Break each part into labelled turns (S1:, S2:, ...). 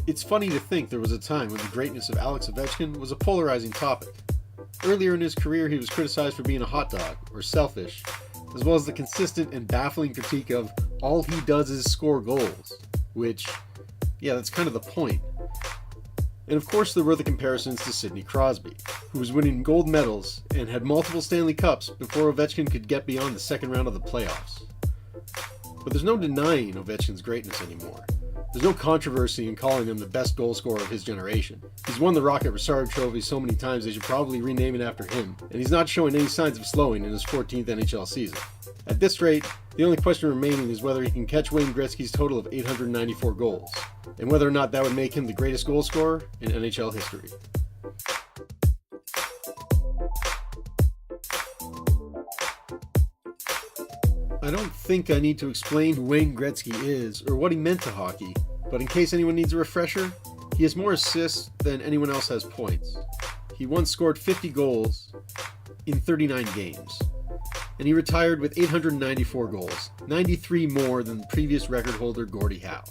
S1: It's funny to think there was a time when the greatness of Alex Ovechkin was a polarizing topic. Earlier in his career, he was criticized for being a hot dog, or selfish, as well as the consistent and baffling critique of all he does is score goals, which, yeah, that's kind of the point. And of course there were the comparisons to Sidney Crosby, who was winning gold medals and had multiple Stanley Cups before Ovechkin could get beyond the second round of the playoffs. But there's no denying Ovechkin's greatness anymore. There's no controversy in calling him the best goal scorer of his generation. He's won the Rocket Richard Trophy so many times they should probably rename it after him, and he's not showing any signs of slowing in his 14th NHL season. At this rate, the only question remaining is whether he can catch Wayne Gretzky's total of 894 goals, and whether or not that would make him the greatest goal scorer in NHL history. I don't think I need to explain who Wayne Gretzky is or what he meant to hockey, but in case anyone needs a refresher, he has more assists than anyone else has points. He once scored 50 goals in 39 games, and he retired with 894 goals, 93 more than the previous record holder Gordie Howe.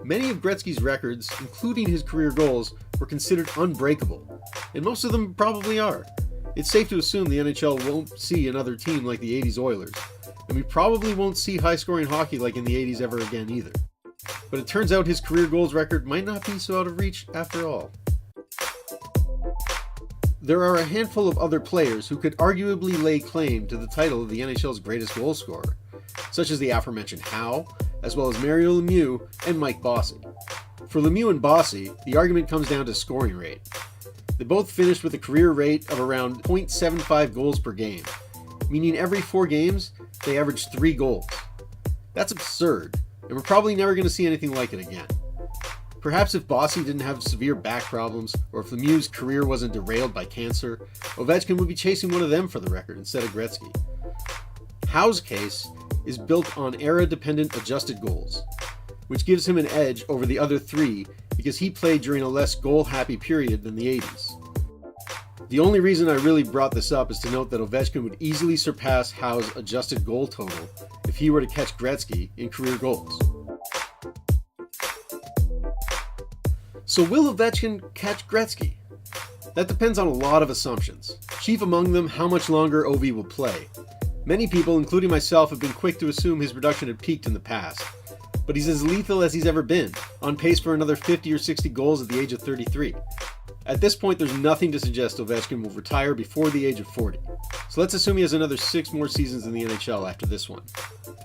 S1: Many of Gretzky's records, including his career goals, were considered unbreakable, and most of them probably are. It's safe to assume the NHL won't see another team like the 80s Oilers, and we probably won't see high-scoring hockey like in the 80s ever again either. But it turns out his career goals record might not be so out of reach after all. There are a handful of other players who could arguably lay claim to the title of the NHL's greatest goal scorer, such as the aforementioned Howe, as well as Mario Lemieux and Mike Bossy. For Lemieux and Bossy, the argument comes down to scoring rate. They both finished with a career rate of around .75 goals per game, meaning every 4 games, they averaged 3 goals. That's absurd, and we're probably never going to see anything like it again. Perhaps if Bossy didn't have severe back problems, or if Lemieux's career wasn't derailed by cancer, Ovechkin would be chasing one of them for the record instead of Gretzky. Howe's case is built on era-dependent adjusted goals, which gives him an edge over the other 3 because he played during a less goal-happy period than the 80s. The only reason I really brought this up is to note that Ovechkin would easily surpass Howe's adjusted goal total if he were to catch Gretzky in career goals. So will Ovechkin catch Gretzky? That depends on a lot of assumptions. Chief among them, how much longer Ovi will play. Many people, including myself, have been quick to assume his production had peaked in the past. But he's as lethal as he's ever been, on pace for another 50 or 60 goals at the age of 33. At this point, there's nothing to suggest Ovechkin will retire before the age of 40. So let's assume he has another 6 more seasons in the NHL after this one.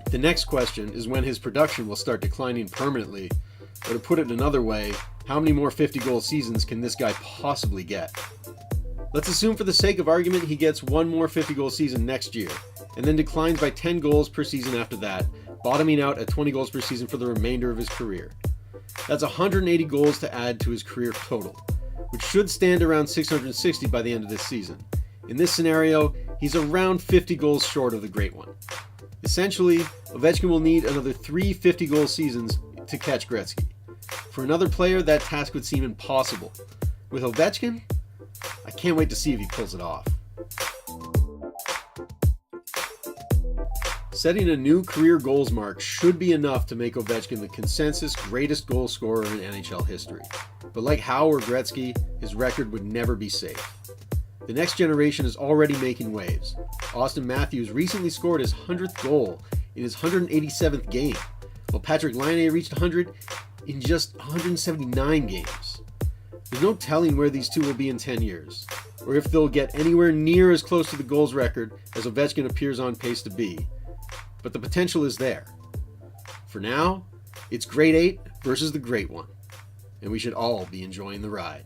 S1: The next question is when his production will start declining permanently, or to put it another way, how many more 50-goal seasons can this guy possibly get? Let's assume for the sake of argument he gets 1 more 50-goal season next year, and then declines by 10 goals per season after that, bottoming out at 20 goals per season for the remainder of his career. That's 180 goals to add to his career total, which should stand around 660 by the end of this season. In this scenario, he's around 50 goals short of the great one. Essentially, Ovechkin will need another 3 50-goal seasons to catch Gretzky. For another player, that task would seem impossible. With Ovechkin, I can't wait to see if he pulls it off. Setting a new career goals mark should be enough to make Ovechkin the consensus greatest goal scorer in NHL history. But like Howe or Gretzky, his record would never be safe. The next generation is already making waves. Austin Matthews recently scored his 100th goal in his 187th game, while Patrick Laine reached 100 in just 179 games. There's no telling where these two will be in 10 years, or if they'll get anywhere near as close to the goals record as Ovechkin appears on pace to be. But the potential is there. For now, it's Great 8 versus the Great 1, and we should all be enjoying the ride.